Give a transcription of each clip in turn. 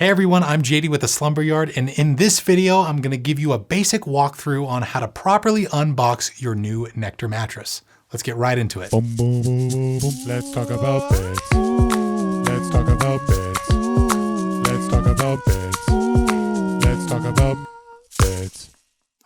Hey everyone, I'm JD with the Slumber Yard, and in this video, I'm going to give you a basic walkthrough on how to properly unbox your new Nectar mattress. Let's get right into it. Boom, boom, boom, boom, boom. Let's talk about beds. Let's talk about beds. Let's talk about beds. Let's talk about beds.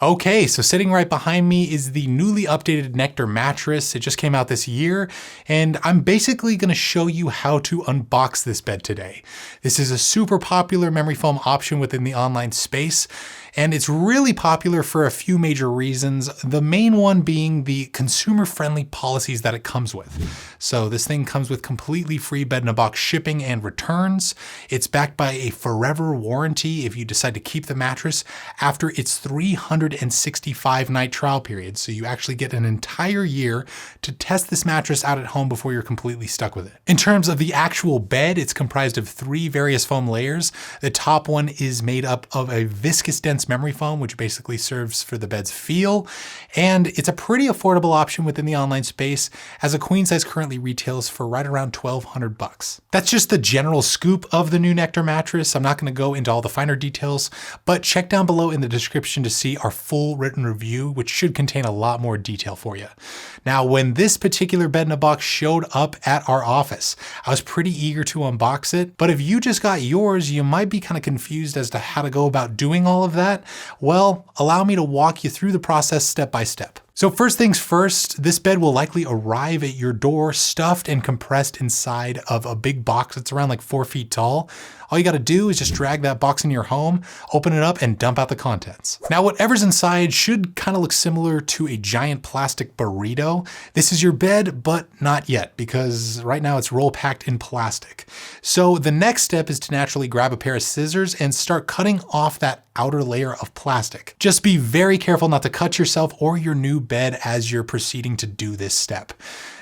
Okay, so sitting right behind me is the newly updated Nectar mattress. It just came out this year, and I'm basically going to show you how to unbox this bed today. This is a super popular memory foam option within the online space, and it's really popular for a few major reasons. The main one being the consumer-friendly policies that it comes with. So this thing comes with completely free bed-in-a-box shipping and returns. It's backed by a forever warranty if you decide to keep the mattress after its 365-night trial period. So you actually get an entire year to test this mattress out at home before you're completely stuck with it. In terms of the actual bed, it's comprised of 3 various foam layers. The top one is made up of a viscous dense memory foam, which basically serves for the bed's feel. And it's a pretty affordable option within the online space, as a queen size currently retails for right around $1,200. That's just the general scoop of the new Nectar mattress. I'm not going to go into all the finer details, but check down below in the description to see our full written review, which should contain a lot more detail for you. Now, when this particular bed in a box showed up at our office, I was pretty eager to unbox it, but if you just got yours, you might be kind of confused as to how to go about doing all of that. Well, allow me to walk you through the process step by step. So first things first, this bed will likely arrive at your door stuffed and compressed inside of a big box that's around like 4 feet tall. All you got to do is just drag that box into your home, open it up, and dump out the contents. Now, whatever's inside should kind of look similar to a giant plastic burrito. This is your bed, but not yet, because right now it's roll packed in plastic. So the next step is to naturally grab a pair of scissors and start cutting off that outer layer of plastic. Just be very careful not to cut yourself or your new bed as you're proceeding to do this step.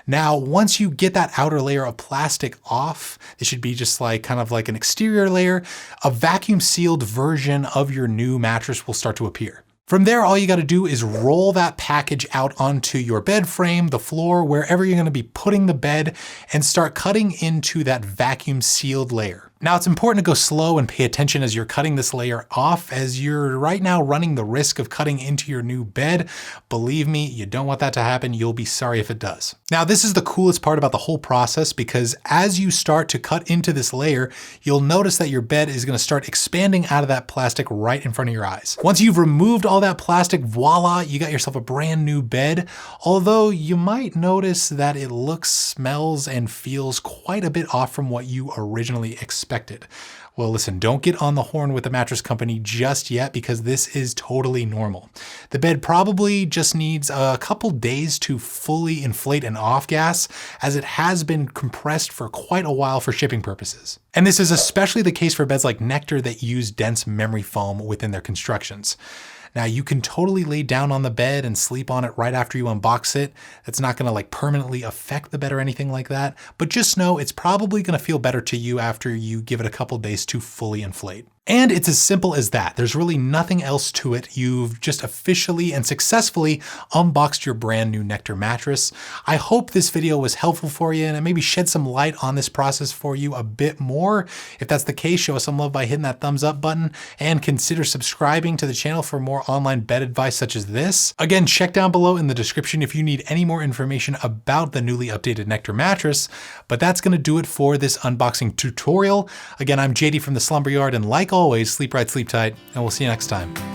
Now, once you get that outer layer of plastic off, it should be just like kind of like an exterior layer, a vacuum sealed version of your new mattress will start to appear. From there, all you got to do is roll that package out onto your bed frame, the floor, wherever you're going to be putting the bed, and start cutting into that vacuum sealed layer. Now, it's important to go slow and pay attention as you're cutting this layer off, as you're right now running the risk of cutting into your new bed. Believe me, you don't want that to happen. You'll be sorry if it does. Now, this is the coolest part about the whole process, because as you start to cut into this layer, you'll notice that your bed is going to start expanding out of that plastic right in front of your eyes. Once you've removed all that plastic, voila, you got yourself a brand new bed. Although you might notice that it looks, smells, and feels quite a bit off from what you originally expected. Well, listen, don't get on the horn with the mattress company just yet, because this is totally normal. The bed probably just needs a couple days to fully inflate and off gas, as it has been compressed for quite a while for shipping purposes. And this is especially the case for beds like Nectar that use dense memory foam within their constructions. Now, you can totally lay down on the bed and sleep on it right after you unbox it. That's not going to like permanently affect the bed or anything like that, but just know it's probably going to feel better to you after you give it a couple days to fully inflate. And it's as simple as that. There's really nothing else to it. You've just officially and successfully unboxed your brand new Nectar mattress. I hope this video was helpful for you and it maybe shed some light on this process for you a bit more. If that's the case, show us some love by hitting that thumbs up button and consider subscribing to the channel for more online bed advice such as this. Again, check down below in the description if you need any more information about the newly updated Nectar mattress. But that's going to do it for this unboxing tutorial. Again, I'm JD from the Slumber Yard, and like always, sleep right, sleep tight, and we'll see you next time.